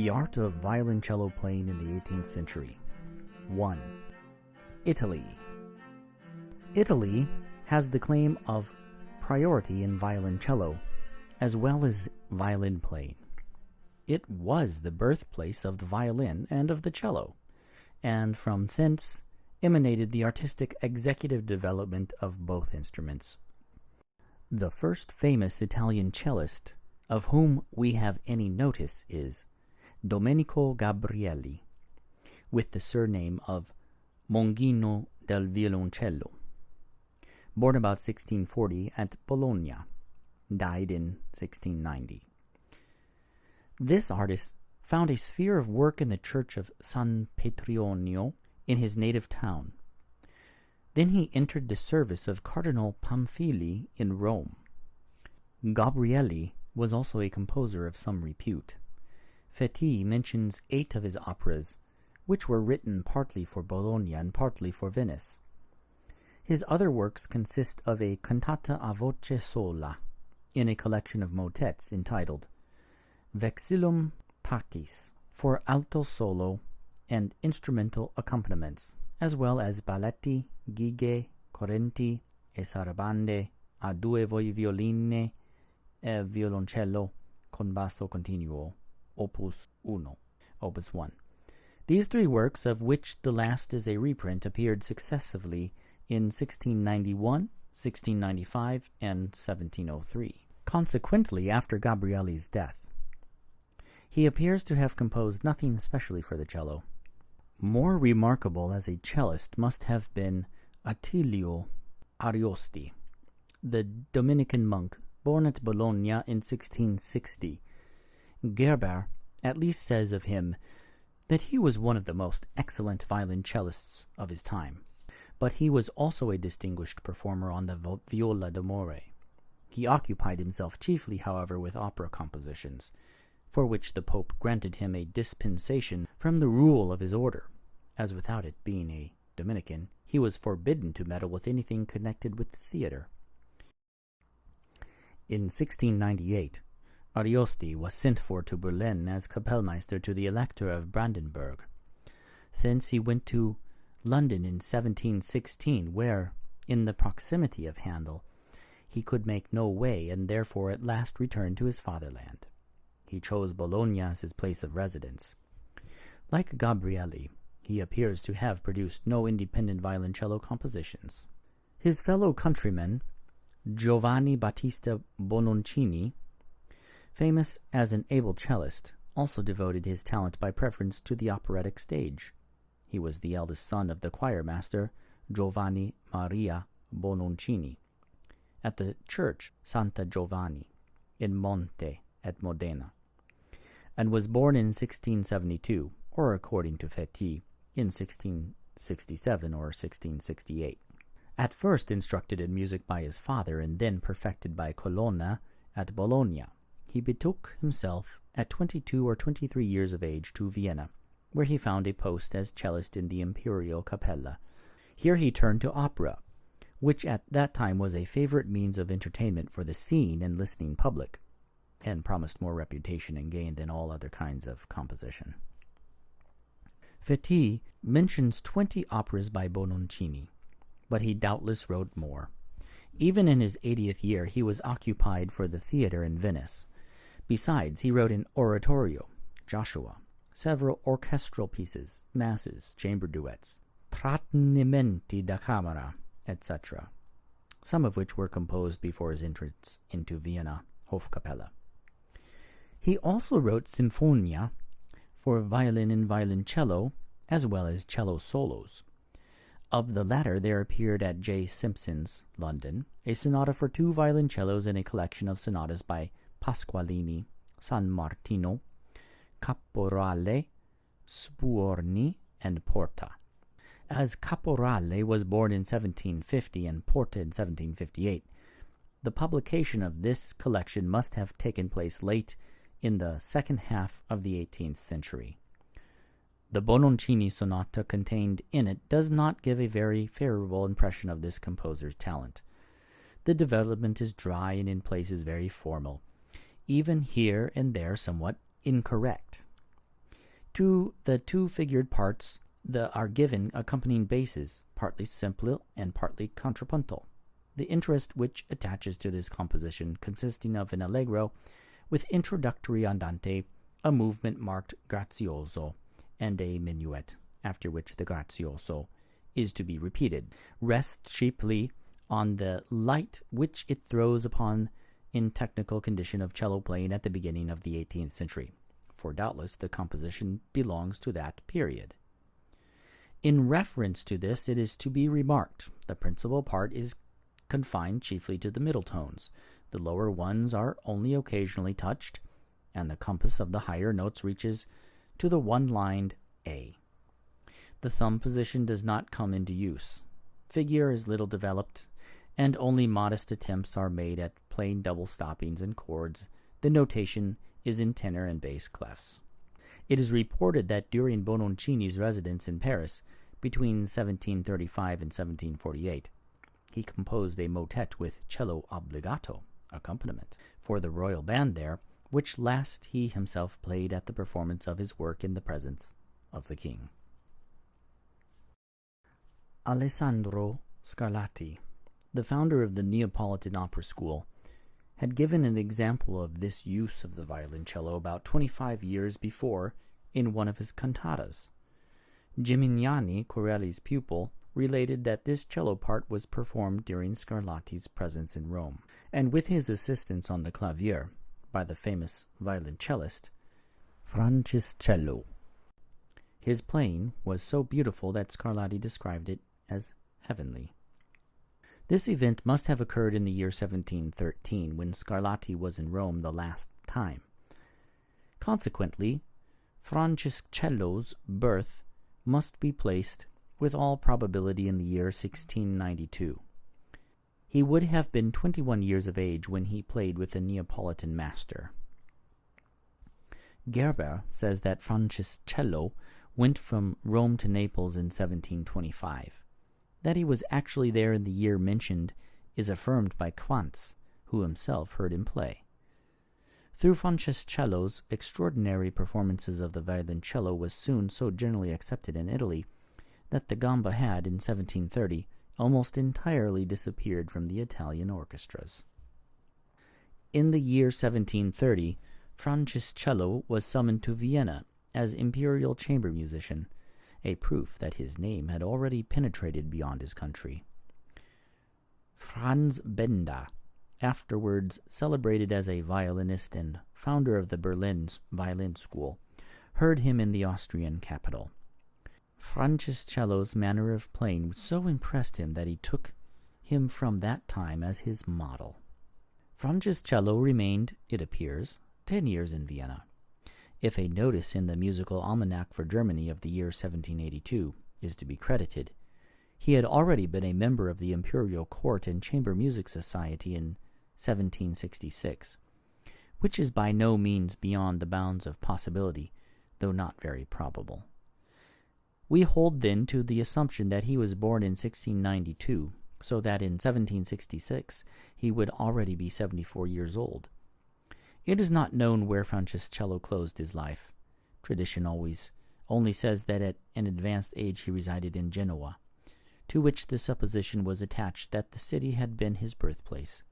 The art of violoncello playing in the 18th century. 1. Italy. Italy has the claim of priority in violoncello, as well as violin playing. It was the birthplace of the violin and of the cello, and from thence emanated the artistic executive development of both instruments. The first famous Italian cellist of whom we have any notice is Domenico Gabrieli, with the surname of Monghino del Violoncello, born about 1640 at Bologna, died in 1690. This artist found a sphere of work in the church of San Petronio in his native town. Then he entered the service of Cardinal Pamphili in Rome. Gabrieli was also a composer of some repute. Fetti mentions 8 of his operas, which were written partly for Bologna and partly for Venice. His other works consist of a cantata a voce sola in a collection of motets entitled Vexillum Pacis for alto solo and instrumental accompaniments, as well as balletti, gighe, correnti e sarabande a due violine e violoncello con basso continuo, opus 1. These 3 works, of which the last is a reprint, appeared successively in 1691, 1695, and 1703. Consequently, after Gabrieli's death, he appears to have composed nothing especially for the cello. More remarkable as a cellist must have been Attilio Ariosti, the Dominican monk born at Bologna in 1660. Gerber at least says of him that he was one of the most excellent violoncellists of his time, but he was also a distinguished performer on the viola d'amore. He occupied himself chiefly, however, with opera compositions, for which the Pope granted him a dispensation from the rule of his order, as without it, being a Dominican, he was forbidden to meddle with anything connected with the theatre. In 1698, Ariosti was sent for to Berlin as Kapellmeister to the Elector of Brandenburg. Thence he went to London in 1716, where, in the proximity of Handel, he could make no way, and therefore at last returned to his fatherland. He chose Bologna as his place of residence. Like Gabrieli, he appears to have produced no independent violoncello compositions. His fellow countryman, Giovanni Battista Bononcini, famous as an able cellist, also devoted his talent by preference to the operatic stage. He was the eldest son of the choir master Giovanni Maria Bononcini at the church Santa Giovanni in Monte at Modena, and was born in 1672, or according to Fetti, in 1667 or 1668. At first instructed in music by his father and then perfected by Colonna at Bologna, he betook himself at 22 or 23 years of age to Vienna, where he found a post as cellist in the Imperial Capella. Here he turned to opera, which at that time was a favorite means of entertainment for the seeing and listening public, and promised more reputation and gain than all other kinds of composition. Fetti mentions 20 operas by Bononcini, but he doubtless wrote more. Even in his 80th year he was occupied for the theatre in Venice. Besides, he wrote an oratorio, Joshua, several orchestral pieces, masses, chamber duets, trattenimenti da camera, etc., some of which were composed before his entrance into Vienna Hofkapelle. He also wrote Sinfonia for violin and violoncello, as well as cello solos. Of the latter there appeared at J. Simpson's, London, a sonata for 2 violoncellos and a collection of sonatas by Pasqualini, San Martino, Caporale, Spuorni, and Porta. As Caporale was born in 1750 and Porta in 1758, the publication of this collection must have taken place late in the second half of the 18th century. The Bononcini sonata contained in it does not give a very favorable impression of this composer's talent. The development is dry and in places very formal, even here and there somewhat incorrect. To the two figured parts are given accompanying basses, partly simple and partly contrapuntal. The interest which attaches to this composition, consisting of an allegro with introductory andante, a movement marked grazioso, and a minuet, after which the grazioso is to be repeated, rests chiefly on the light which it throws upon in technical condition of cello playing at the beginning of the 18th century, for doubtless the composition belongs to that period. In reference to this, it is to be remarked, the principal part is confined chiefly to the middle tones. The lower ones are only occasionally touched, and the compass of the higher notes reaches to the one-lined A. The thumb position does not come into use. Figure is little developed, and only modest attempts are made at playing double stoppings and chords. The notation is in tenor and bass clefs. It is reported that during Bononcini's residence in Paris, between 1735 and 1748, he composed a motet with cello obbligato accompaniment for the royal band there, which last he himself played at the performance of his work in the presence of the king. Alessandro Scarlatti, the founder of the Neapolitan opera school, had given an example of this use of the violoncello about 25 years before in one of his cantatas. Gimignani, Corelli's pupil, related that this cello part was performed during Scarlatti's presence in Rome, and with his assistance on the clavier by the famous violoncellist Franciscello. His playing was so beautiful that Scarlatti described it as heavenly. This event must have occurred in the year 1713, when Scarlatti was in Rome the last time. Consequently, Franciscello's birth must be placed with all probability in the year 1692. He would have been 21 years of age when he played with the Neapolitan master. Gerber says that Franciscello went from Rome to Naples in 1725. That he was actually there in the year mentioned is affirmed by Quantz, who himself heard him play. Through Franciscello's extraordinary performances of the violoncello was soon so generally accepted in Italy that the gamba had, in 1730, almost entirely disappeared from the Italian orchestras. In the year 1730, Franciscello was summoned to Vienna as imperial chamber musician, a proof that his name had already penetrated beyond his country. Franz Benda, afterwards celebrated as a violinist and founder of the Berlin's violin school, heard him in the Austrian capital. Franciscello's manner of playing so impressed him that he took him from that time as his model. Franciscello remained, it appears, 10 years in Vienna. If a notice in the Musical Almanac for Germany of the year 1782 is to be credited, he had already been a member of the Imperial Court and Chamber Music Society in 1766, which is by no means beyond the bounds of possibility, though not very probable. We hold then to the assumption that he was born in 1692, so that in 1766 he would already be 74 years old. It is not known where Franciscello closed his life. Tradition only says that at an advanced age he resided in Genoa, to which the supposition was attached that the city had been his birthplace.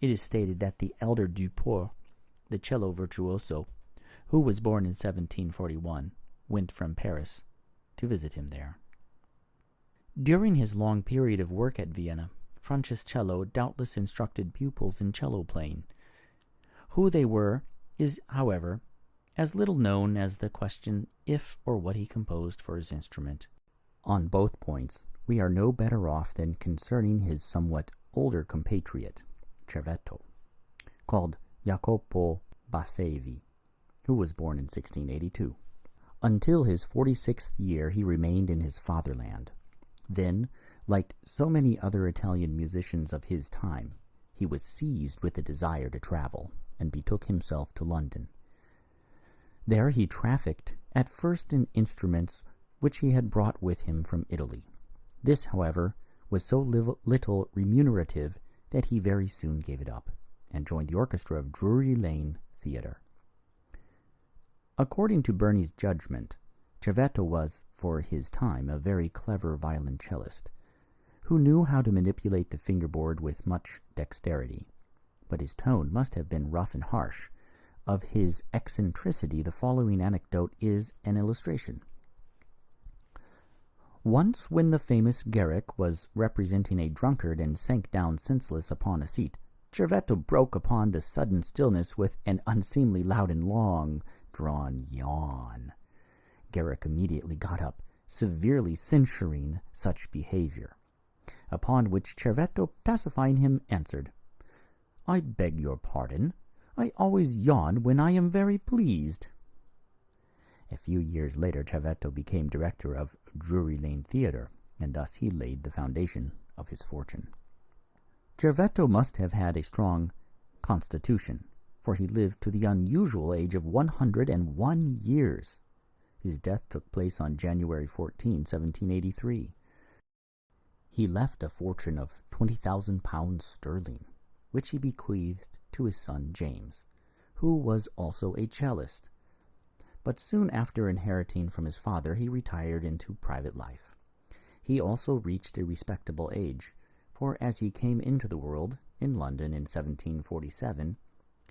It is stated that the elder Duport, the cello virtuoso, who was born in 1741, went from Paris to visit him there. During his long period of work at Vienna, Franciscello doubtless instructed pupils in cello playing. Who they were is, however, as little known as the question if or what he composed for his instrument. On both points, we are no better off than concerning his somewhat older compatriot, Cervetto, called Jacopo Bassevi, who was born in 1682. Until his 46th year he remained in his fatherland. Then, like so many other Italian musicians of his time, he was seized with a desire to travel, and betook himself to London. There he trafficked, at first in instruments which he had brought with him from Italy. This, however, was so little remunerative that he very soon gave it up, and joined the orchestra of Drury Lane Theatre. According to Berni's judgment, Cervetto was, for his time, a very clever violoncellist, who knew how to manipulate the fingerboard with much dexterity. But his tone must have been rough and harsh. Of his eccentricity, the following anecdote is an illustration. Once, when the famous Garrick was representing a drunkard and sank down senseless upon a seat, Cervetto broke upon the sudden stillness with an unseemly loud and long-drawn yawn. Garrick immediately got up, severely censuring such behavior, upon which Cervetto, pacifying him, answered, "I beg your pardon. I always yawn when I am very pleased." A few years later, Cervetto became director of Drury Lane Theatre, and thus he laid the foundation of his fortune. Cervetto must have had a strong constitution, for he lived to the unusual age of 101 years. His death took place on January 14, 1783. He left a fortune of £20,000 sterling, which he bequeathed to his son James, who was also a cellist. But soon after inheriting from his father, he retired into private life. He also reached a respectable age, for as he came into the world in London in 1747,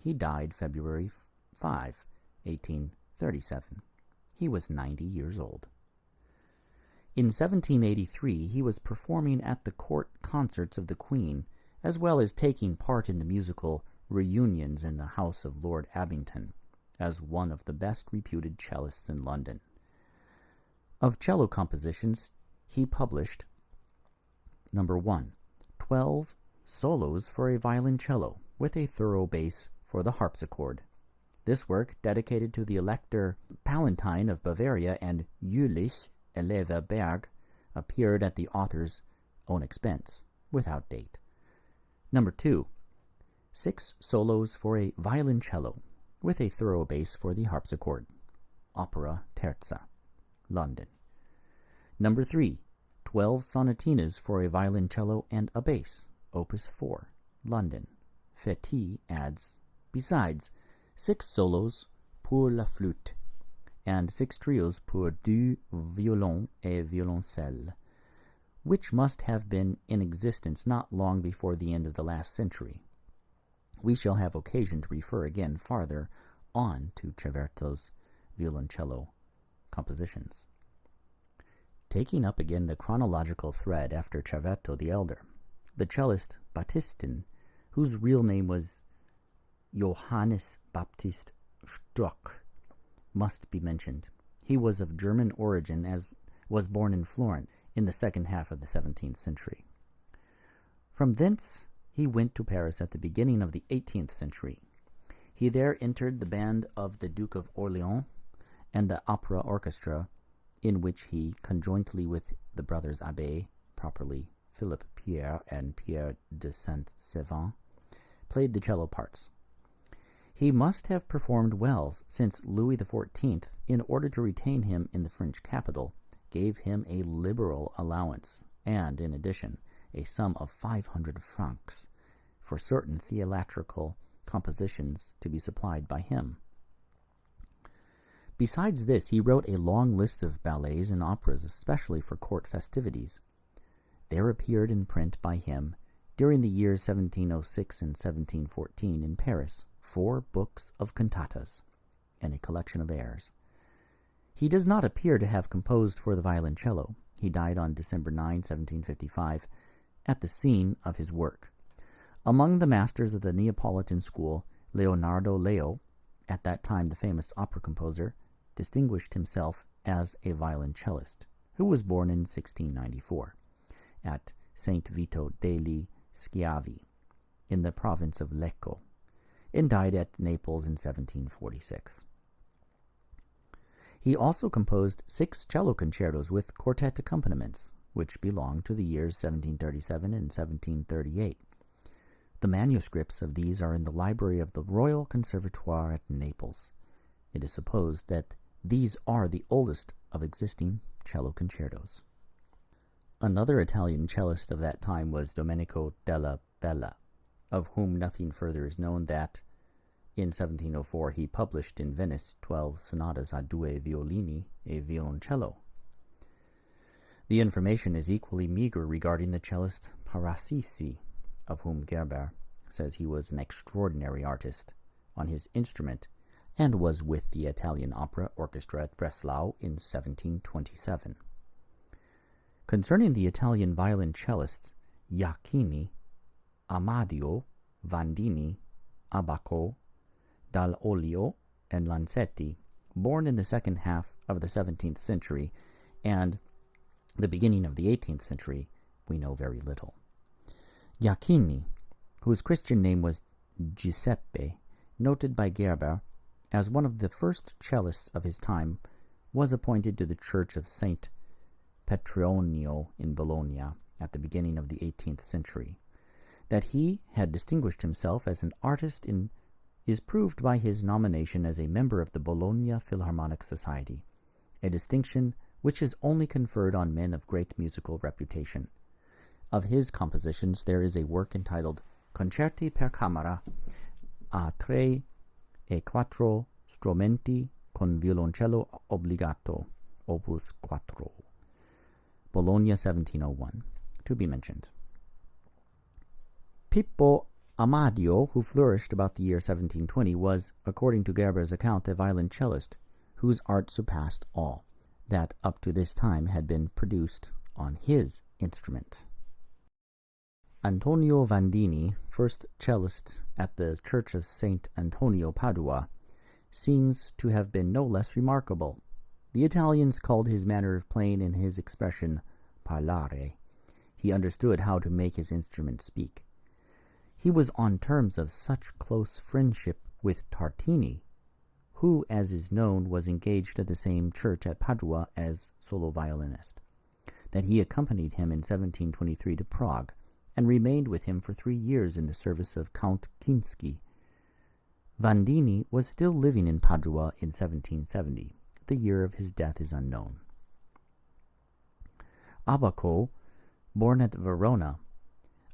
he died February 5, 1837. He was 90 years old. In 1783, he was performing at the court concerts of the Queen, as well as taking part in the musical reunions in the house of Lord Abington, as one of the best reputed cellists in London. Of cello compositions, he published number 1, 12 solos for a violoncello, with a thorough bass for the harpsichord. This work, dedicated to the Elector Palatine of Bavaria and Jülich Eleva Berg, appeared at the author's own expense, without date. Number 2, 6 solos for a violoncello, with a thorough bass for the harpsichord. Opera Terza, London. Number 3, 12 sonatinas for a violoncello and a bass, Opus 4, London. Fétis adds, besides, 6 solos pour la flûte, and 6 trios pour du violon et violoncelle, which must have been in existence not long before the end of the last century. We shall have occasion to refer again farther on to Cervetto's violoncello compositions. Taking up again the chronological thread after Cervetto the Elder, the cellist Battistin, whose real name was Johannes Baptist Struck, must be mentioned. He was of German origin, as was born in Florence in the second half of the 17th century. From thence he went to Paris at the beginning of the 18th century. He there entered the band of the Duke of Orleans and the opera orchestra, in which he, conjointly with the brothers Abbé, properly Philippe Pierre and Pierre de Saint-Sévin, played the cello parts. He must have performed well, since Louis XIV, in order to retain him in the French capital, gave him a liberal allowance, and, in addition, a sum of 500 francs for certain theatrical compositions to be supplied by him. Besides this, he wrote a long list of ballets and operas, especially for court festivities. There appeared in print by him, during the years 1706 and 1714 in Paris, 4 books of cantatas and a collection of airs. He does not appear to have composed for the violoncello. He died on December 9, 1755, at the scene of his work. Among the masters of the Neapolitan school, Leonardo Leo, at that time the famous opera composer, distinguished himself as a violoncellist, who was born in 1694 at St. Vito degli Schiavi in the province of Lecco, and died at Naples in 1746. He also composed 6 cello concertos with quartet accompaniments, which belong to the years 1737 and 1738. The manuscripts of these are in the library of the Royal Conservatoire at Naples. It is supposed that these are the oldest of existing cello concertos. Another Italian cellist of that time was Domenico della Bella, of whom nothing further is known that, In 1704, he published in Venice 12 sonatas a due violini e violoncello. The information is equally meager regarding the cellist Parasisi, of whom Gerber says he was an extraordinary artist on his instrument and was with the Italian Opera Orchestra at Breslau in 1727. Concerning the Italian violoncellists Iachini, Amadio, Vandini, Abaco, Dall'Olio, and Lanzetti, born in the second half of the 17th century and the beginning of the 18th century, we know very little. Iachini, whose Christian name was Giuseppe, noted by Gerber as one of the first cellists of his time, was appointed to the Church of Saint Petronio in Bologna at the beginning of the 18th century. That he had distinguished himself as an artist is proved by his nomination as a member of the Bologna Philharmonic Society, a distinction which is only conferred on men of great musical reputation. Of his compositions there is a work entitled Concerti per camera a 3 e 4 strumenti con violoncello obbligato, opus 4, Bologna 1701, to be mentioned. Pippo Amadio, who flourished about the year 1720, was, according to Gerber's account, a violoncellist whose art surpassed all that up to this time had been produced on his instrument. Antonio Vandini, first cellist at the Church of St. Antonio, Padua, seems to have been no less remarkable. The Italians called his manner of playing and his expression parlare. He understood how to make his instrument speak. He was on terms of such close friendship with Tartini, who, as is known, was engaged at the same church at Padua as solo violinist, that he accompanied him in 1723 to Prague, and remained with him for 3 years in the service of Count Kinsky. Vandini was still living in Padua in 1770. The year of his death is unknown. Abaco, born at Verona,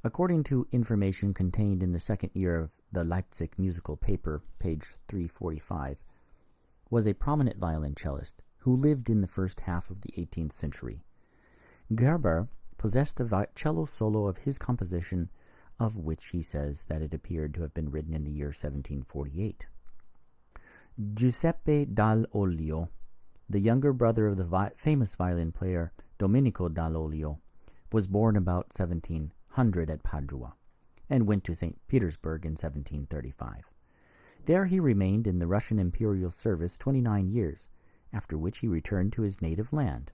according to information contained in the second year of the Leipzig musical paper, page 345, was a prominent violoncellist who lived in the first half of the 18th century. Gerber possessed a cello solo of his composition, of which he says that it appeared to have been written in the year 1748. Giuseppe Dall'Olio, the younger brother of the famous violin player Domenico Dall'Olio, was born about 1700 at Padua, and went to St. Petersburg in 1735. There he remained in the Russian imperial service 29 years, after which he returned to his native land.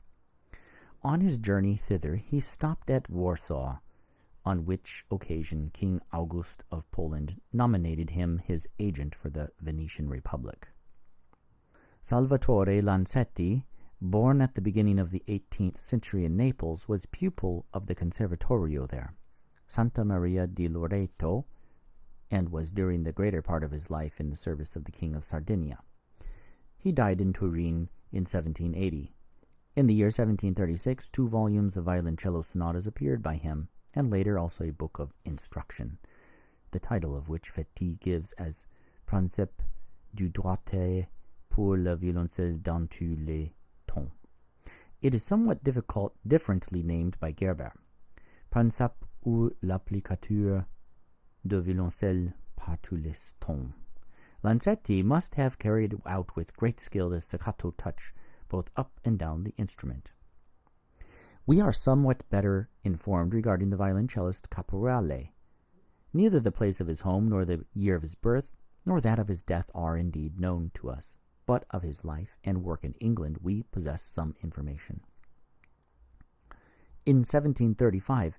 On his journey thither he stopped at Warsaw, on which occasion King August of Poland nominated him his agent for the Venetian Republic. Salvatore Lanzetti, born at the beginning of the 18th century in Naples, was pupil of the Conservatorio there, Santa Maria di Loreto, and was during the greater part of his life in the service of the King of Sardinia. He died in Turin in 1780. In the year 1736, 2 volumes of violoncello sonatas appeared by him, and later also a book of instruction, the title of which Fétis gives as Principe du droit pour le violoncelle dans tous les tons. It is somewhat differently named by Gerber, Principe ou l'applicature de violoncelle par tous les tons. Lanzetti must have carried out with great skill the staccato touch, both up and down the instrument. We are somewhat better informed regarding the violoncellist Caporale. Neither the place of his home, nor the year of his birth, nor that of his death are indeed known to us, but of his life and work in England we possess some information. In 1735,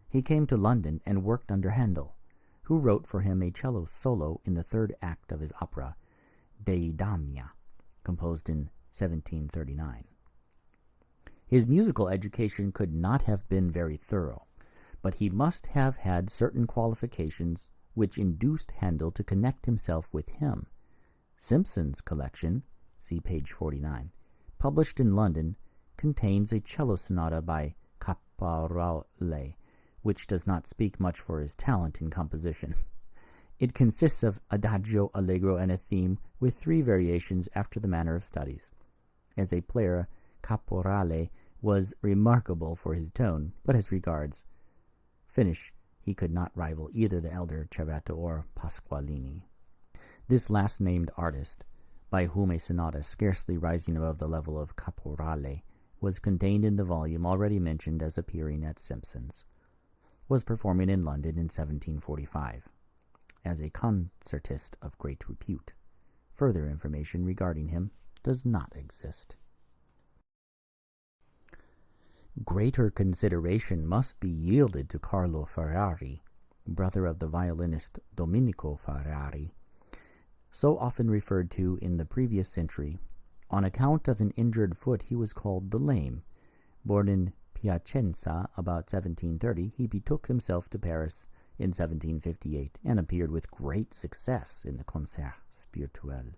he came to London and worked under Handel, who wrote for him a cello solo in the 3rd act of his opera, Deidamia, composed in 1739. His musical education could not have been very thorough, but he must have had certain qualifications which induced Handel to connect himself with him. Simpson's collection, see page 49, published in London, contains a cello sonata by Caporale, which does not speak much for his talent in composition. It consists of adagio, allegro, and a theme, with 3 variations after the manner of studies. As a player, Caporale was remarkable for his tone, but as regards finish, he could not rival either the elder Cervetto or Pasqualini. This last-named artist, by whom a sonata scarcely rising above the level of Caporale was contained in the volume already mentioned as appearing at Simpson's, was performing in London in 1745, as a concertist of great repute. Further information regarding him does not exist. Greater consideration must be yielded to Carlo Ferrari, brother of the violinist Domenico Ferrari, so often referred to in the previous century. On account of an injured foot he was called the Lame. Born in Piacenza about 1730, he betook himself to Paris in 1758 and appeared with great success in the Concert Spirituel.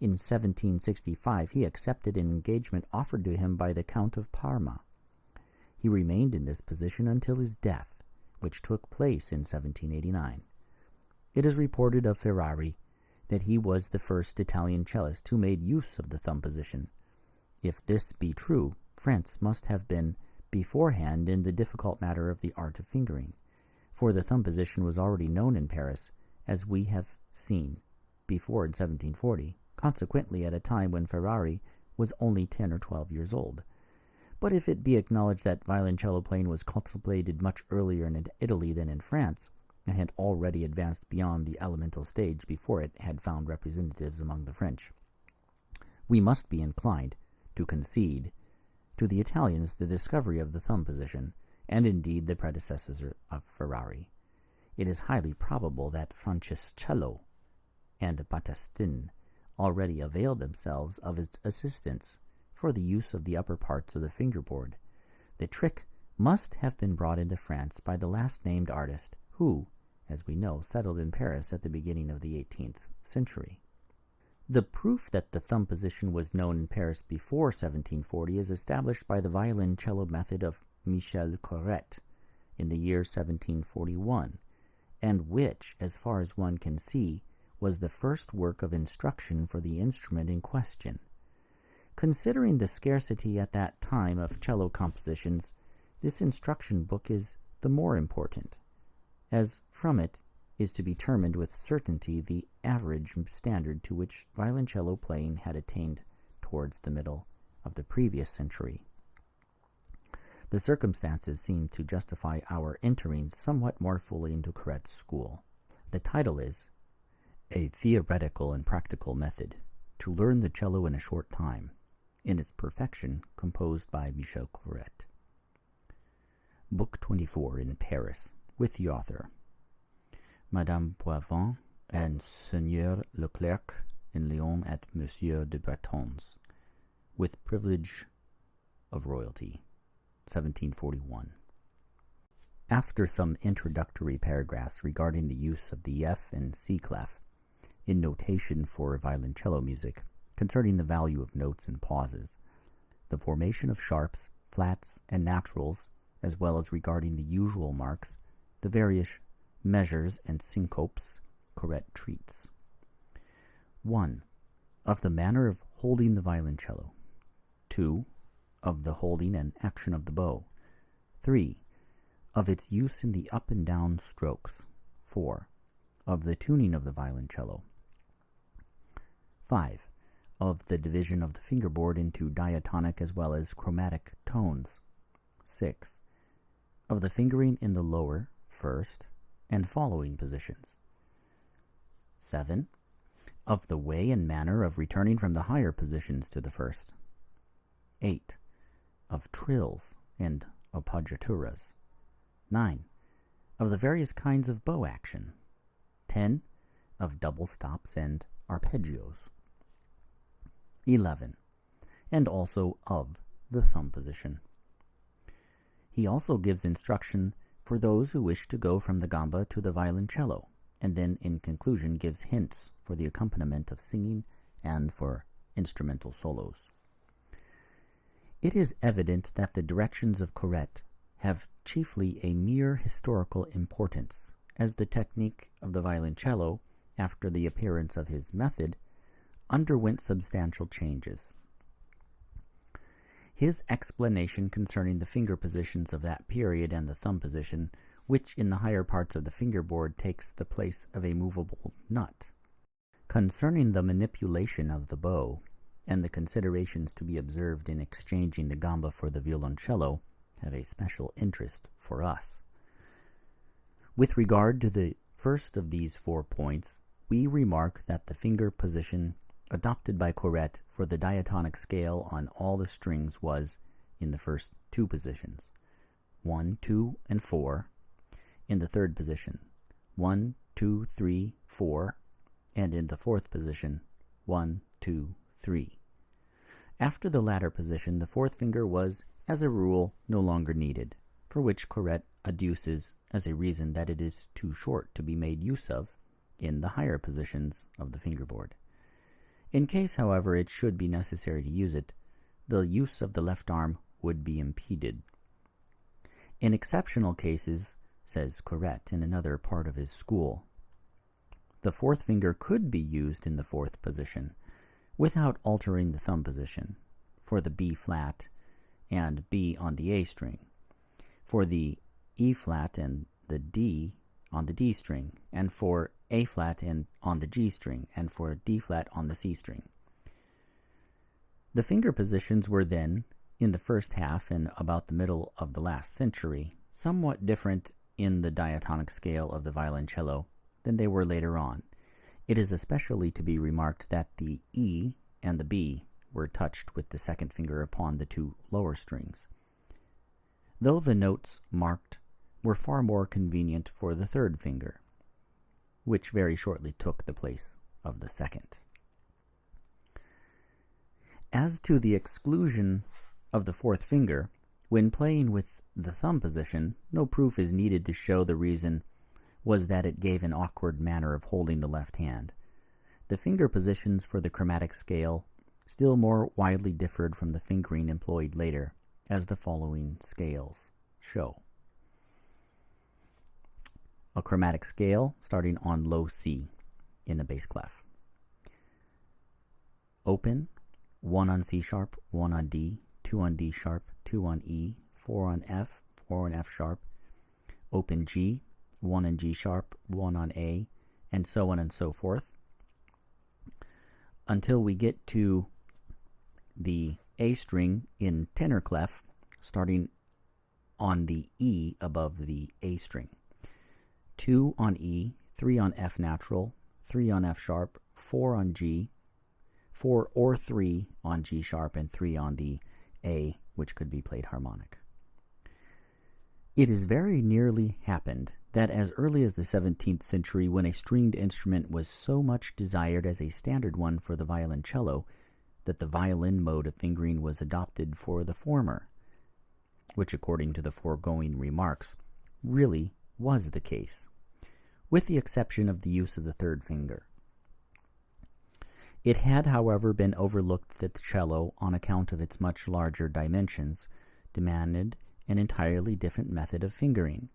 In 1765 he accepted an engagement offered to him by the Count of Parma. He remained in this position until his death, which took place in 1789. It is reported of Ferrari that he was the first Italian cellist who made use of the thumb position. If this be true, France must have been beforehand in the difficult matter of the art of fingering, for the thumb position was already known in Paris, as we have seen before in 1740, consequently at a time when Ferrari was only 10 or 12 years old. But if it be acknowledged that violoncello playing was contemplated much earlier in Italy than in France, and had already advanced beyond the elemental stage before it had found representatives among the French, we must be inclined to concede to the Italians the discovery of the thumb position, and indeed the predecessors of Ferrari. It is highly probable that Francescello and Battistini already availed themselves of its assistance for the use of the upper parts of the fingerboard. The trick must have been brought into France by the last-named artist, who, as we know, settled in Paris at the beginning of the 18th century. The proof that the thumb position was known in Paris before 1740 is established by the violoncello method of Michel Corrette in the year 1741, and which, as far as one can see, was the first work of instruction for the instrument in question. Considering the scarcity at that time of cello compositions, this instruction book is the more important, as from it is to be determined with certainty the average standard to which violoncello playing had attained towards the middle of the previous century. The circumstances seem to justify our entering somewhat more fully into Corrette's school. The title is A Theoretical and Practical Method to Learn the Cello in a Short Time, in its perfection composed by Michel Corrette. Book 24 in Paris, with the author. Madame Boivin and Seigneur Leclerc in Lyon at Monsieur de Breton's, with privilege of royalty, 1741. After some introductory paragraphs regarding the use of the F and C clef in notation for violoncello music, concerning the value of notes and pauses, the formation of sharps, flats, and naturals, as well as regarding the usual marks, the various measures and syncopes, Corrette treats. 1. Of the manner of holding the violoncello. 2. Of the holding and action of the bow. 3. Of its use in the up and down strokes. 4. Of the tuning of the violoncello. 5. Of the division of the fingerboard into diatonic as well as chromatic tones. 6. Of the fingering in the lower, first, and following positions. 7. Of the way and manner of returning from the higher positions to the first. 8. Of trills and appoggiaturas. 9. Of the various kinds of bow action. 10. Of double stops and arpeggios. 11. And also of the thumb position. He also gives instruction for those who wish to go from the gamba to the violoncello, and then in conclusion gives hints for the accompaniment of singing and for instrumental solos. It is evident that the directions of Corrette have chiefly a mere historical importance, as the technique of the violoncello, after the appearance of his method, underwent substantial changes. His explanation concerning the finger positions of that period and the thumb position, which in the higher parts of the fingerboard takes the place of a movable nut. Concerning the manipulation of the bow, and the considerations to be observed in exchanging the gamba for the violoncello, have a special interest for us. With regard to the first of these 4 points, we remark that the finger position adopted by Corrette for the diatonic scale on all the strings was in the first 2 positions, 1, 2, and 4, in the third position, 1, 2, 3, 4, and in the fourth position, 1, 2, 3. After the latter position, the fourth finger was, as a rule, no longer needed, for which Corrette adduces as a reason that it is too short to be made use of in the higher positions of the fingerboard. In case, however, it should be necessary to use it, the use of the left arm would be impeded. In exceptional cases, says Corrette in another part of his school, the fourth finger could be used in the fourth position, without altering the thumb position, for the B flat and B on the A string, for the E flat and the D on the D string, and for A flat and on the G string, and for D flat on the C string. The finger positions were then, in the first half and about the middle of the last century, somewhat different in the diatonic scale of the violoncello than they were later on. It is especially to be remarked that the E and the B were touched with the second finger upon the 2 lower strings, though the notes marked were far more convenient for the third finger, which very shortly took the place of the second. As to the exclusion of the fourth finger, when playing with the thumb position, no proof is needed to show the reason was that it gave an awkward manner of holding the left hand. The finger positions for the chromatic scale still more widely differed from the fingering employed later, as the following scales show. A chromatic scale starting on low C in a bass clef. Open, 1 on C sharp, 1 on D, 2 on D sharp, 2 on E, 4 on F, 4 on F sharp. Open G, 1 on G sharp, 1 on A, and so on and so forth, until we get to the A string in tenor clef, starting on the E above the A string. 2 on E, 3 on F natural, 3 on F sharp, 4 on G, 4 or 3 on G sharp, and 3 on the A, which could be played harmonic. It has very nearly happened that as early as the 17th century, when a stringed instrument was so much desired as a standard one for the violoncello, that the violin mode of fingering was adopted for the former, which, according to the foregoing remarks, really was the case, with the exception of the use of the third finger. It had, however, been overlooked that the cello, on account of its much larger dimensions, demanded an entirely different method of fingering.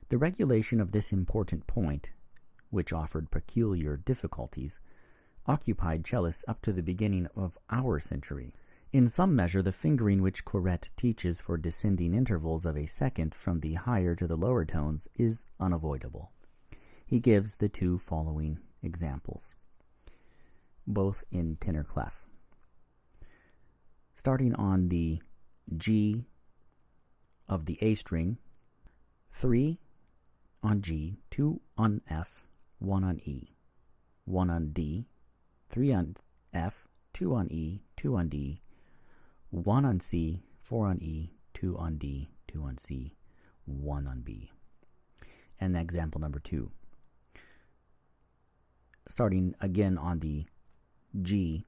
The regulation of this important point, which offered peculiar difficulties, occupied cellists up to the beginning of our century. In some measure, the fingering which Corrette teaches for descending intervals of a second from the higher to the lower tones is unavoidable. He gives the 2 following examples, both in tenor clef. Starting on the G of the A string, 3 on G, 2 on F, 1 on E, 1 on D, 3 on F, 2 on E, 2 on D, 1 on C, 4 on E, 2 on D, 2 on C, 1 on B. And example number 2. Starting again on the G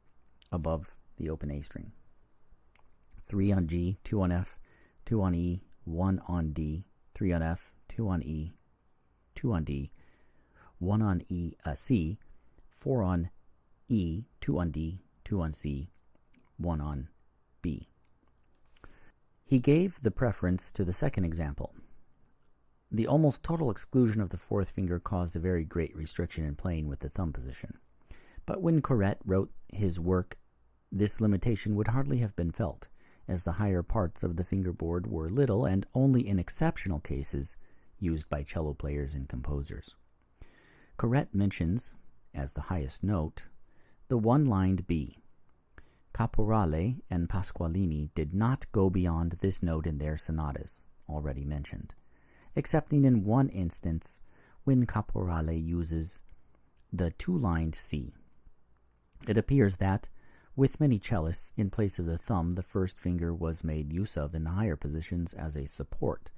above the open A string. 3 on G, 2 on F, 2 on E, 1 on D, 3 on F, 2 on E, 2 on D, 1 on C, 4 on E, 2 on D, 2 on C, 1 on B. He gave the preference to the second example. the almost total exclusion of the fourth finger caused a very great restriction in playing with the thumb position. But when Corrette wrote his work, this limitation would hardly have been felt, as the higher parts of the fingerboard were little and only in exceptional cases used by cello players and composers. Corrette mentions, as the highest note, the one-lined B. Caporale and Pasqualini did not go beyond this note in their sonatas, already mentioned, excepting in one instance when Caporale uses the two-lined C. It appears that, with many cellists, in place of the thumb, the first finger was made use of in the higher positions as a support,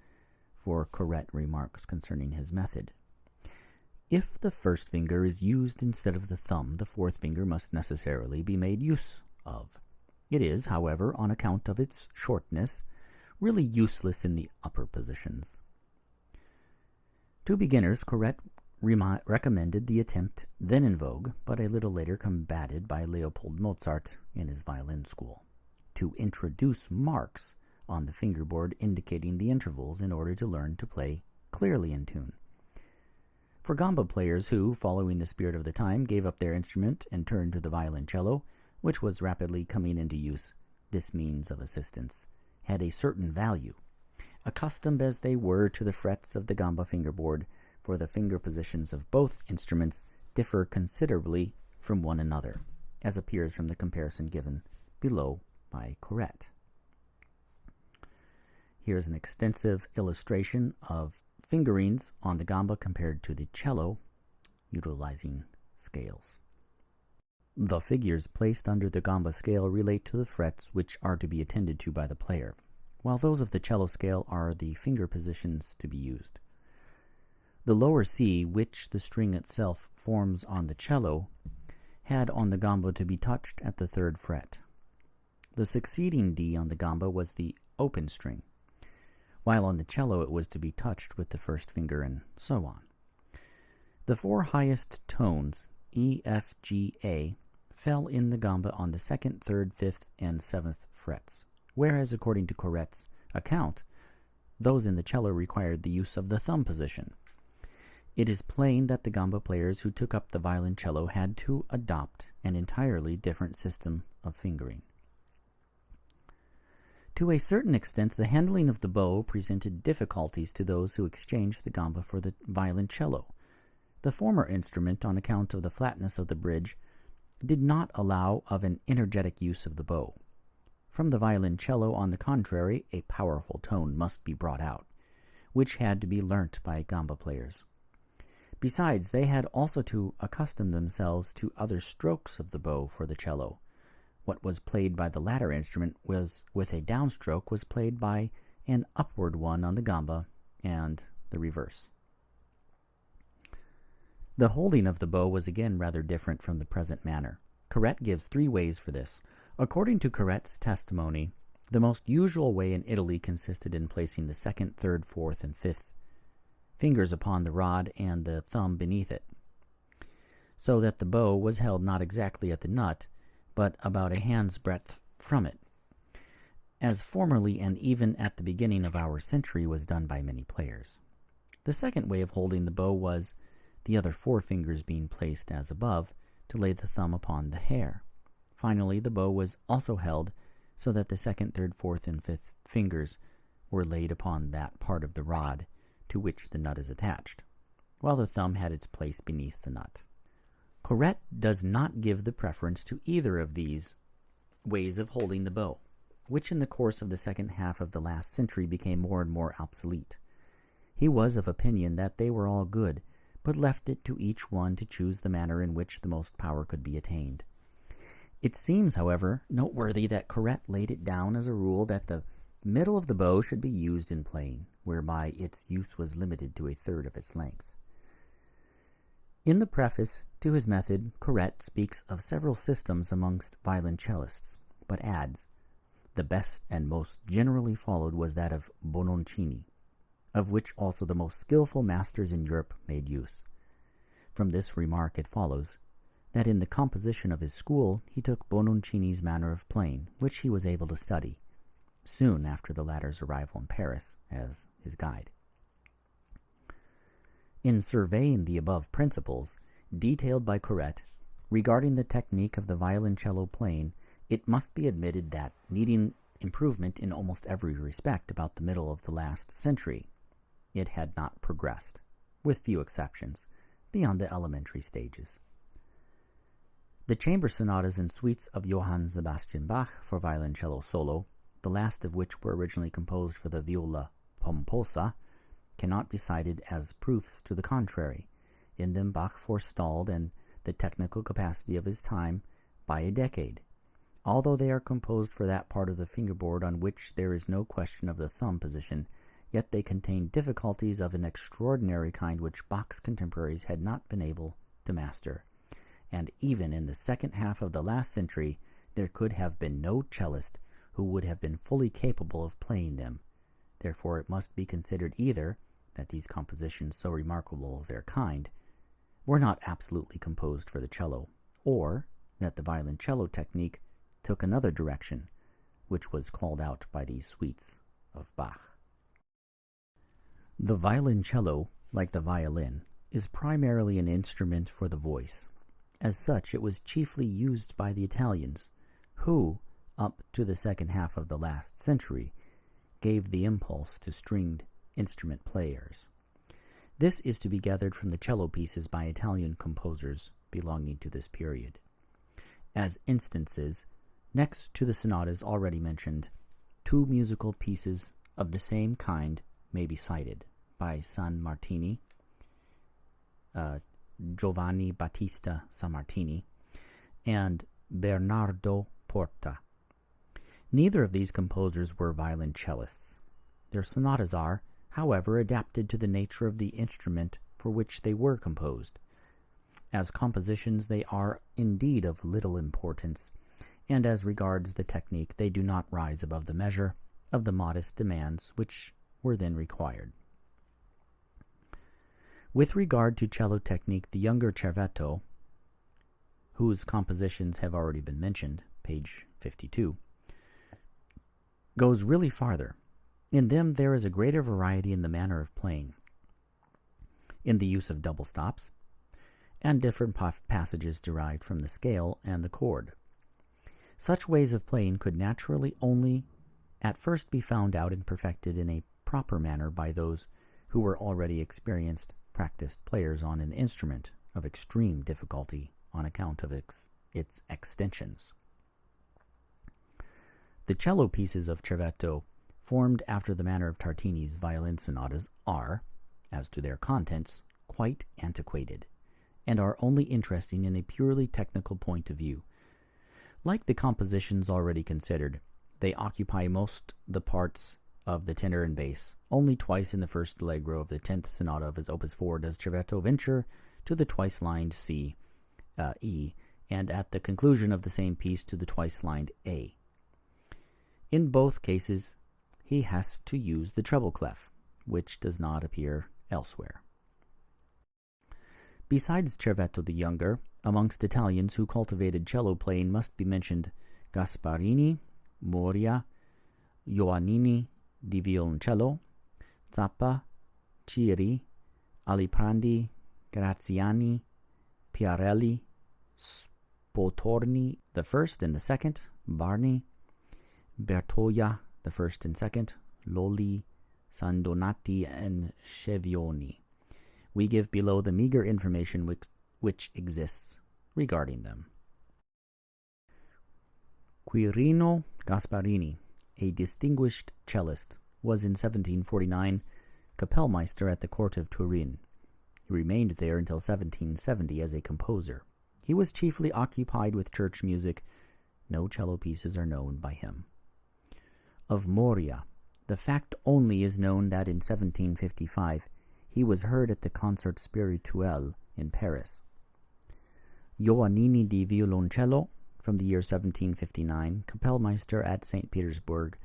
for Corrette remarks concerning his method. If the first finger is used instead of the thumb, the fourth finger must necessarily be made use of. It is, however, on account of its shortness, really useless in the upper positions. To beginners, Corrette recommended the attempt then in vogue, but a little later combated by Leopold Mozart in his violin school, to introduce marks on the fingerboard indicating the intervals in order to learn to play clearly in tune. For gamba players who, following the spirit of the time, gave up their instrument and turned to the violoncello, which was rapidly coming into use, this means of assistance had a certain value, accustomed as they were to the frets of the gamba fingerboard, for the finger positions of both instruments differ considerably from one another, as appears from the comparison given below by Corrette. Here's an extensive illustration of fingerings on the gamba compared to the cello, utilizing scales. The figures placed under the gamba scale relate to the frets which are to be attended to by the player, while those of the cello scale are the finger positions to be used. The lower C, which the string itself forms on the cello, had on the gamba to be touched at the third fret. The succeeding D on the gamba was the open string, while on the cello it was to be touched with the first finger, and so on. The four highest tones, E, F, G, A, fell in the gamba on the second, third, fifth, and seventh frets, whereas, according to Corrette's account, those in the cello required the use of the thumb position. It is plain that the gamba players who took up the violoncello had to adopt an entirely different system of fingering. To a certain extent, the handling of the bow presented difficulties to those who exchanged the gamba for the violoncello. The former instrument, on account of the flatness of the bridge, did not allow of an energetic use of the bow. From the violoncello, on the contrary, a powerful tone must be brought out, which had to be learnt by gamba players. Besides, they had also to accustom themselves to other strokes of the bow for the cello. What was played by the latter instrument was with a downstroke was played by an upward one on the gamba, and the reverse. The holding of the bow was again rather different from the present manner. Corrette gives 3 ways for this. According to Corrette's testimony, the most usual way in Italy consisted in placing the second, third, fourth, and fifth fingers upon the rod and the thumb beneath it, so that the bow was held not exactly at the nut, but about a hand's breadth from it, as formerly and even at the beginning of our century was done by many players. The second way of holding the bow was, the other 4 fingers being placed as above, to lay the thumb upon the hair. Finally, the bow was also held so that the second, third, fourth, and fifth fingers were laid upon that part of the rod to which the nut is attached, while the thumb had its place beneath the nut. Corrette does not give the preference to either of these ways of holding the bow, which in the course of the second half of the last century became more and more obsolete. He was of opinion that they were all good, but left it to each one to choose the manner in which the most power could be attained. It seems, however, noteworthy that Corrette laid it down as a rule that the middle of the bow should be used in playing, whereby its use was limited to a third of its length. In the preface to his method, Corrette speaks of several systems amongst violoncellists, but adds, the best and most generally followed was that of Bononcini, of which also the most skillful masters in Europe made use. From this remark it follows that in the composition of his school he took Bononcini's manner of playing, which he was able to study, soon after the latter's arrival in Paris, as his guide. In surveying the above principles, detailed by Corrette, regarding the technique of the violoncello playing, it must be admitted that, needing improvement in almost every respect about the middle of the last century, it had not progressed, with few exceptions, beyond the elementary stages. The chamber sonatas and suites of Johann Sebastian Bach for violoncello solo, the last of which were originally composed for the viola pomposa, cannot be cited as proofs to the contrary. In them Bach forestalled the technical capacity of his time by a decade. Although they are composed for that part of the fingerboard on which there is no question of the thumb position, yet they contain difficulties of an extraordinary kind which Bach's contemporaries had not been able to master. And even in the second half of the last century, there could have been no cellist who would have been fully capable of playing them. Therefore it must be considered either that these compositions, so remarkable of their kind, were not absolutely composed for the cello, or that the violoncello technique took another direction, which was called out by these suites of Bach. The violoncello, like the violin, is primarily an instrument for the voice. As such, it was chiefly used by the Italians, who, up to the second half of the last century, gave the impulse to stringed instrument players. This is to be gathered from the cello pieces by Italian composers belonging to this period. As instances, next to the sonatas already mentioned, two musical pieces of the same kind may be cited by San Martini, Giovanni Battista Sammartini, and Bernardo Porta. Neither of these composers were violoncellists. Their sonatas are, however, adapted to the nature of the instrument for which they were composed. As compositions, they are indeed of little importance, and as regards the technique, they do not rise above the measure of the modest demands which were then required. With regard to cello technique, the younger Cervetto, whose compositions have already been mentioned, page 52, goes really farther. In them there is a greater variety in the manner of playing, in the use of double stops, and different passages derived from the scale and the chord. Such ways of playing could naturally only at first be found out and perfected in a proper manner by those who were already experienced, practiced players on an instrument of extreme difficulty on account of its extensions. The cello pieces of Cervetto, formed after the manner of Tartini's violin sonatas, are, as to their contents, quite antiquated, and are only interesting in a purely technical point of view. Like the compositions already considered, they occupy most the parts of the tenor and bass. Only twice in the first allegro of the 10th sonata of his Opus 4 does Cervetto venture to the twice-lined E, and at the conclusion of the same piece to the twice-lined A. In both cases, he has to use the treble clef, which does not appear elsewhere. Besides Cervetto the Younger, amongst Italians who cultivated cello playing must be mentioned Gasparini, Moria, Ioannini di Violoncello, Zappa, Ciri, Aliprandi, Graziani, Piarelli, Spotorni the first and the second, Barni, Bertoia the first and second, Lolli, Sandonati, and Scevioni. We give below the meager information which exists regarding them. Quirino Gasparini, a distinguished cellist, was in 1749 Kapellmeister at the court of Turin. He remained there until 1770 as a composer. He was chiefly occupied with church music. No cello pieces are known by him. Of Moria, the fact only is known that in 1755 he was heard at the Concert Spirituel in Paris. Ioannini di Violoncello, from the year 1759, Kapellmeister at St. Petersburg,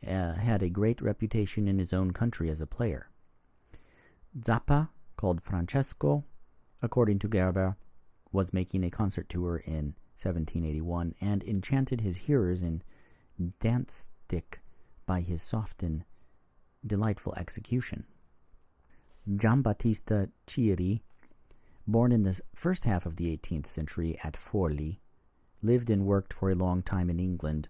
had a great reputation in his own country as a player. Zappa, called Francesco, according to Gerber, was making a concert tour in 1781 and enchanted his hearers in dance stick by his soft and delightful execution. Giambattista Chieri, born in the first half of the 18th century at Forli, lived and worked for a long time in England.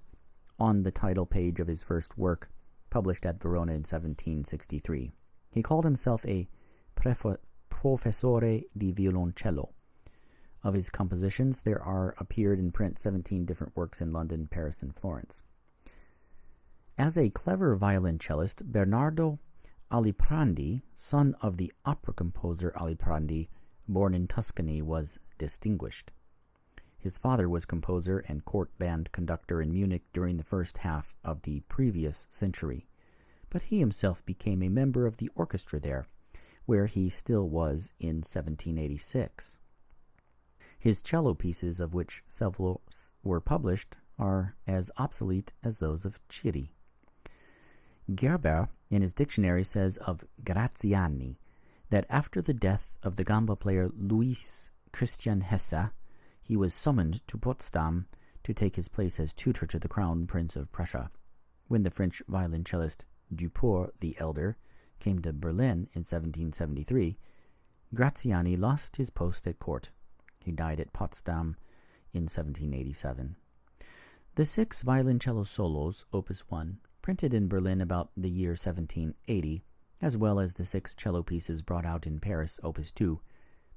On the title page of his first work, published at Verona in 1763, he called himself a professore di violoncello. Of his compositions, there appeared in print 17 different works in London, Paris, and Florence. As a clever violoncellist, Bernardo Aliprandi, son of the opera composer Aliprandi, born in Tuscany, was distinguished. His father was composer and court band conductor in Munich during the first half of the previous century, but he himself became a member of the orchestra there, where he still was in 1786. His cello pieces, of which several were published, are as obsolete as those of Chieri. Gerber, in his dictionary, says of Graziani that after the death of the gamba player Louis Christian Hesse, he was summoned to Potsdam to take his place as tutor to the Crown Prince of Prussia. When the French violoncellist Duport the Elder came to Berlin in 1773, Graziani lost his post at court. He died at Potsdam in 1787. The 6 violoncello solos, Opus 1, printed in Berlin about the year 1780, as well as the 6 cello pieces brought out in Paris, Opus 2,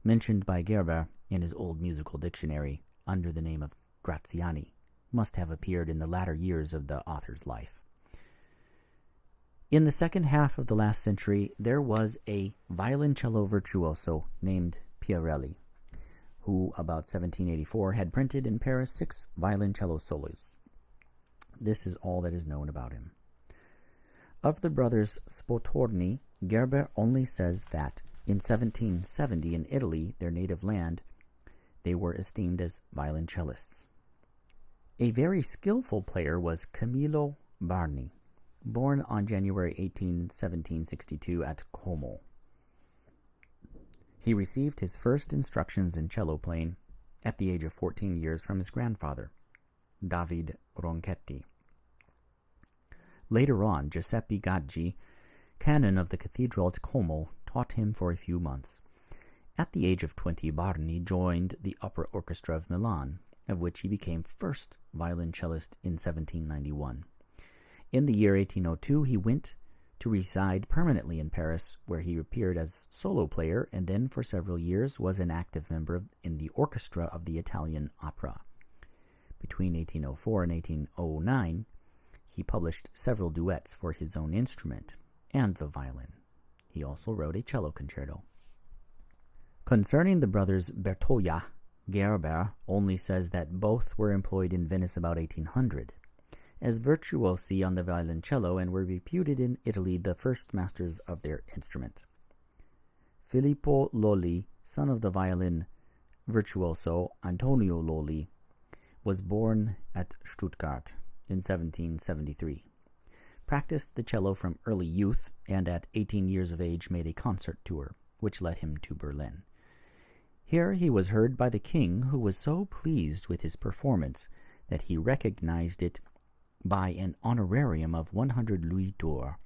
mentioned by Gerber in his Old Musical Dictionary under the name of Graziani, must have appeared in the latter years of the author's life. In the second half of the last century, there was a violoncello virtuoso named Gabrieli, who about 1784 had printed in Paris 6 violoncello solos. This is all that is known about him. Of the brothers Spotorni, Gerber only says that in 1770 in Italy, their native land, they were esteemed as violoncellists. A very skillful player was Camillo Barni, born on January 18, 1762 at Como. He received his first instructions in cello playing at the age of 14 years from his grandfather, David Ronchetti. Later on, Giuseppe Gaggi, canon of the cathedral at Como, taught him for a few months. At the age of 20, Barni joined the opera orchestra of Milan, of which he became first violoncellist in 1791. In the year 1802, he went to reside permanently in Paris, where he appeared as solo player and then for several years was an active member in the orchestra of the Italian opera. Between 1804 and 1809, he published several duets for his own instrument and the violin. He also wrote a cello concerto. Concerning the brothers Bertoia, Gerber only says that both were employed in Venice about 1800 as virtuosi on the violoncello and were reputed in Italy the first masters of their instrument. Filippo Lolli, son of the violin virtuoso Antonio Lolli, was born at Stuttgart in 1773. Practiced the cello from early youth, and at 18 years of age made a concert tour, which led him to Berlin. Here he was heard by the king, who was so pleased with his performance that he recognized it by an honorarium of 100 louis d'or.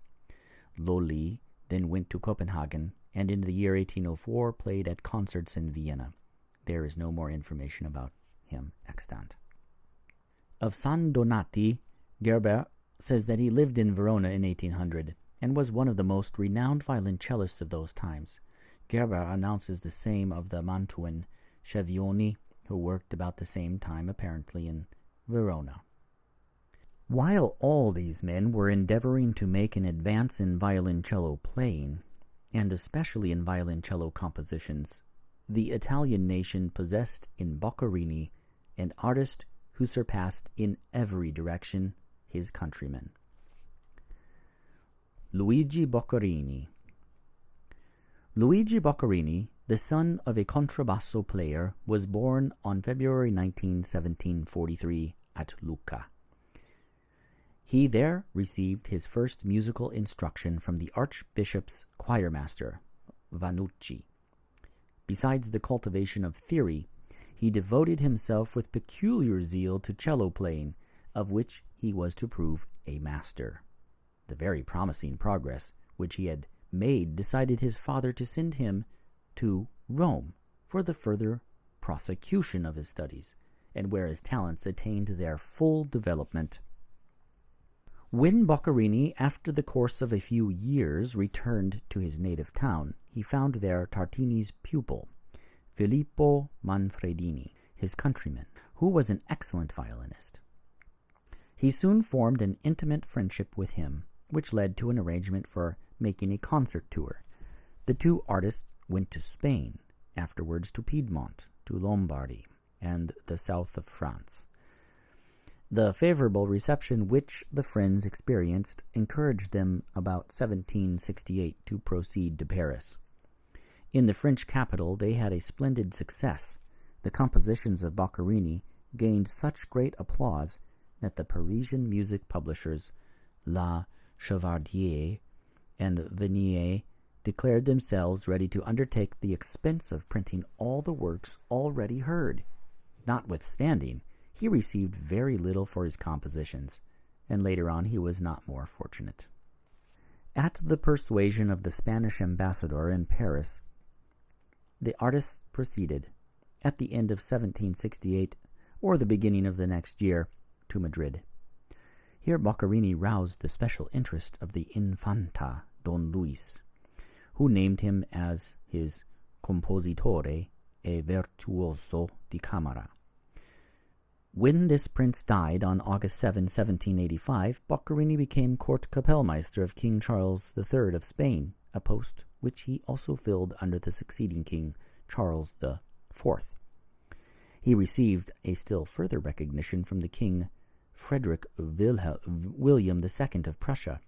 Lolli then went to Copenhagen, and in the year 1804 played at concerts in Vienna. There is no more information about him extant. Of San Donati, Gerber says that he lived in Verona in 1800 and was one of the most renowned violoncellists of those times. Gerber announces the same of the Mantuan Schiavoni, who worked about the same time apparently in Verona. While all these men were endeavoring to make an advance in violoncello playing, and especially in violoncello compositions, the Italian nation possessed in Boccherini an artist who surpassed in every direction his countrymen. Luigi Boccherini. Luigi Boccherini, the son of a contrabasso player, was born on February 19, 1743 at Lucca. He there received his first musical instruction from the Archbishop's choirmaster, Vannucci. Besides the cultivation of theory, he devoted himself with peculiar zeal to cello playing, of which he was to prove a master. The very promising progress which he had maid decided his father to send him to Rome for the further prosecution of his studies, and where his talents attained their full development. When Boccherini, after the course of a few years, returned to his native town, he found there Tartini's pupil, Filippo Manfredini, his countryman, who was an excellent violinist. He soon formed an intimate friendship with him, which led to an arrangement for making a concert tour. The two artists went to Spain, afterwards to Piedmont, to Lombardy, and the south of France. The favorable reception which the friends experienced encouraged them about 1768 to proceed to Paris. In the French capital they had a splendid success. The compositions of Boccherini gained such great applause that the Parisian music publishers La Chevardier and Venier declared themselves ready to undertake the expense of printing all the works already heard. Notwithstanding, he received very little for his compositions, and later on he was not more fortunate. At the persuasion of the Spanish ambassador in Paris, the artists proceeded, at the end of 1768, or the beginning of the next year, to Madrid. Here Boccherini roused the special interest of the Infanta Don Luis, who named him as his compositore e virtuoso di camera. When this prince died on August 7, 1785, Boccherini became court kapellmeister of King Charles III of Spain, a post which he also filled under the succeeding king, Charles IV. He received a still further recognition from the king Frederick William II of Prussia,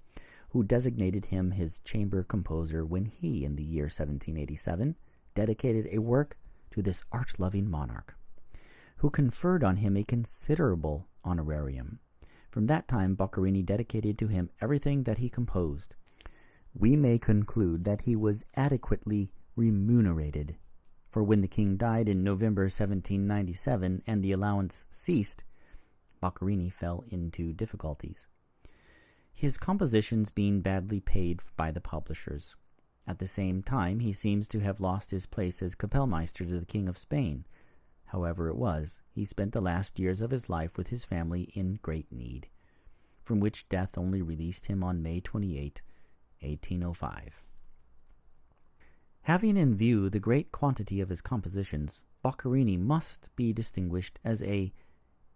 who designated him his chamber composer when he, in the year 1787, dedicated a work to this art-loving monarch, who conferred on him a considerable honorarium. From that time Boccherini dedicated to him everything that he composed. We may conclude that he was adequately remunerated, for when the king died in November 1797 and the allowance ceased, Boccherini fell into difficulties, his compositions being badly paid by the publishers. At the same time, he seems to have lost his place as kapellmeister to the King of Spain. However it was, he spent the last years of his life with his family in great need, from which death only released him on May 28, 1805. Having in view the great quantity of his compositions, Boccherini must be distinguished as an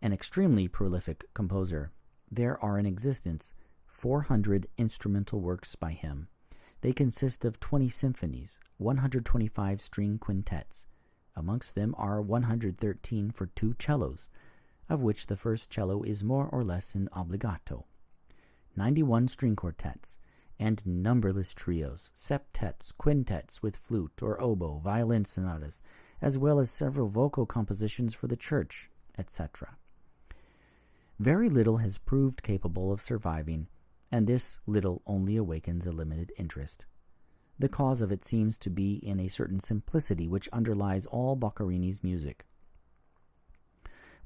extremely prolific composer. There are in existence 400 instrumental works by him. They consist of 20 symphonies, 125 string quintets. Amongst them are 113 for two cellos, of which the first cello is more or less in obbligato, 91 string quartets, and numberless trios, septets, quintets with flute or oboe, violin sonatas, as well as several vocal compositions for the church, etc. Very little has proved capable of surviving, and this little only awakens a limited interest. The cause of it seems to be in a certain simplicity which underlies all Boccherini's music.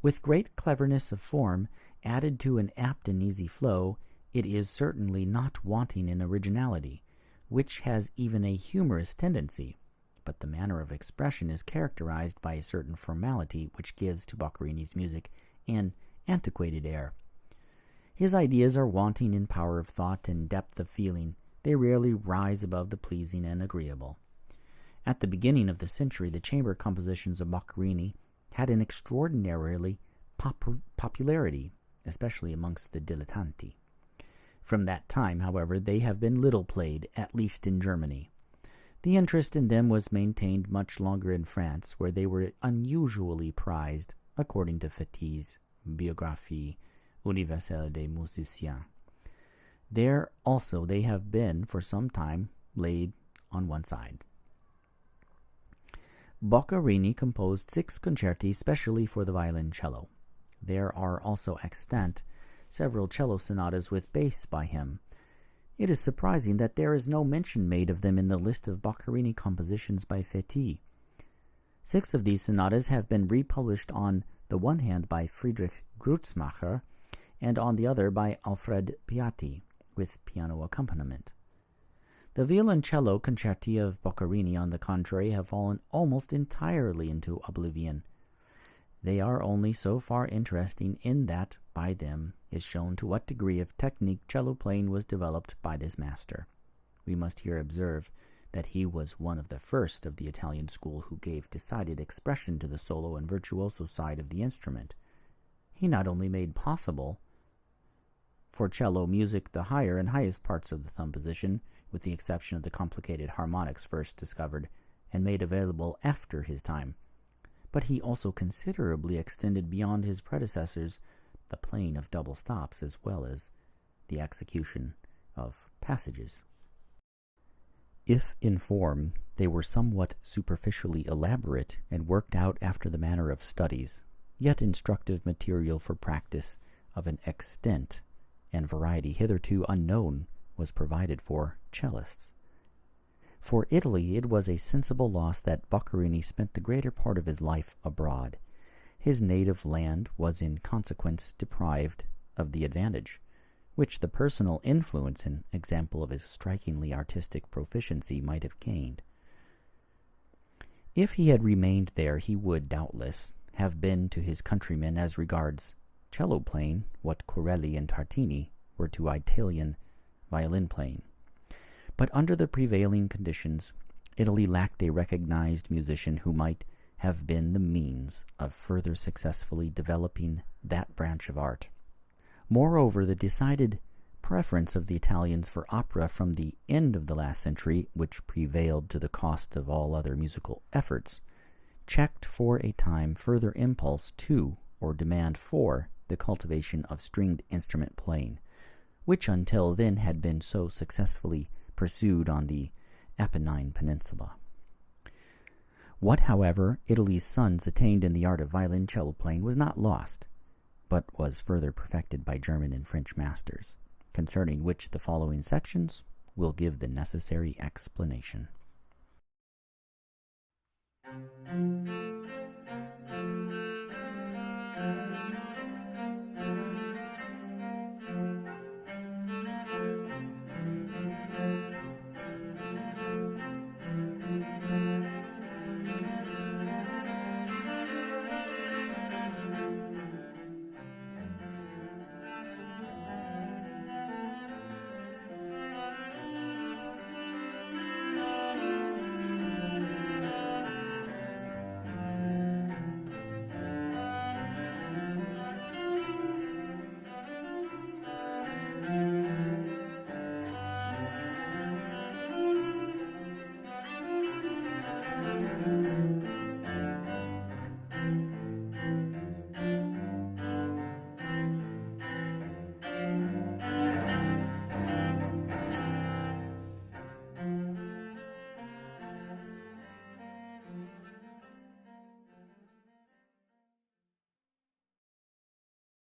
With great cleverness of form, added to an apt and easy flow, it is certainly not wanting in originality, which has even a humorous tendency, but the manner of expression is characterized by a certain formality which gives to Boccherini's music an antiquated air. His ideas are wanting in power of thought and depth of feeling. They rarely rise above the pleasing and agreeable. At the beginning of the century, the chamber compositions of Boccherini had an extraordinarily popularity, especially amongst the dilettanti. From that time, however, they have been little played, at least in Germany. The interest in them was maintained much longer in France, where they were unusually prized, according to Fetti's Biographie universelle des musiciens. There also they have been for some time laid on one side. Boccherini composed 6 concerti specially for the violoncello. There are also extant several cello sonatas with bass by him. It is surprising that there is no mention made of them in the list of Boccherini compositions by Fetti. 6 of these sonatas have been republished, on the one hand by Friedrich Grützmacher and on the other by Alfred Piatti, with piano accompaniment. The violoncello concerti of Boccherini, on the contrary, have fallen almost entirely into oblivion. They are only so far interesting in that by them is shown to what degree of technique cello playing was developed by this master. We must here observe that he was one of the first of the Italian school who gave decided expression to the solo and virtuoso side of the instrument. He not only made possible for cello music the higher and highest parts of the thumb position, with the exception of the complicated harmonics first discovered and made available after his time, but he also considerably extended beyond his predecessors the playing of double stops as well as the execution of passages. If in form they were somewhat superficially elaborate and worked out after the manner of studies, yet instructive material for practice of an extent and variety hitherto unknown was provided for cellists. For Italy, it was a sensible loss that Boccherini spent the greater part of his life abroad. His native land was in consequence deprived of the advantage, which the personal influence and example of his strikingly artistic proficiency might have gained. If he had remained there, he would, doubtless, have been to his countrymen as regards cello playing what Corelli and Tartini were to Italian violin playing. But under the prevailing conditions, Italy lacked a recognized musician who might have been the means of further successfully developing that branch of art. Moreover, the decided preference of the Italians for opera from the end of the last century, which prevailed to the cost of all other musical efforts, checked for a time further impulse to or demand for the cultivation of stringed instrument playing, which until then had been so successfully pursued on the Apennine Peninsula. What, however, Italy's sons attained in the art of violoncello playing was not lost, but was further perfected by German and French masters, concerning which the following sections will give the necessary explanation.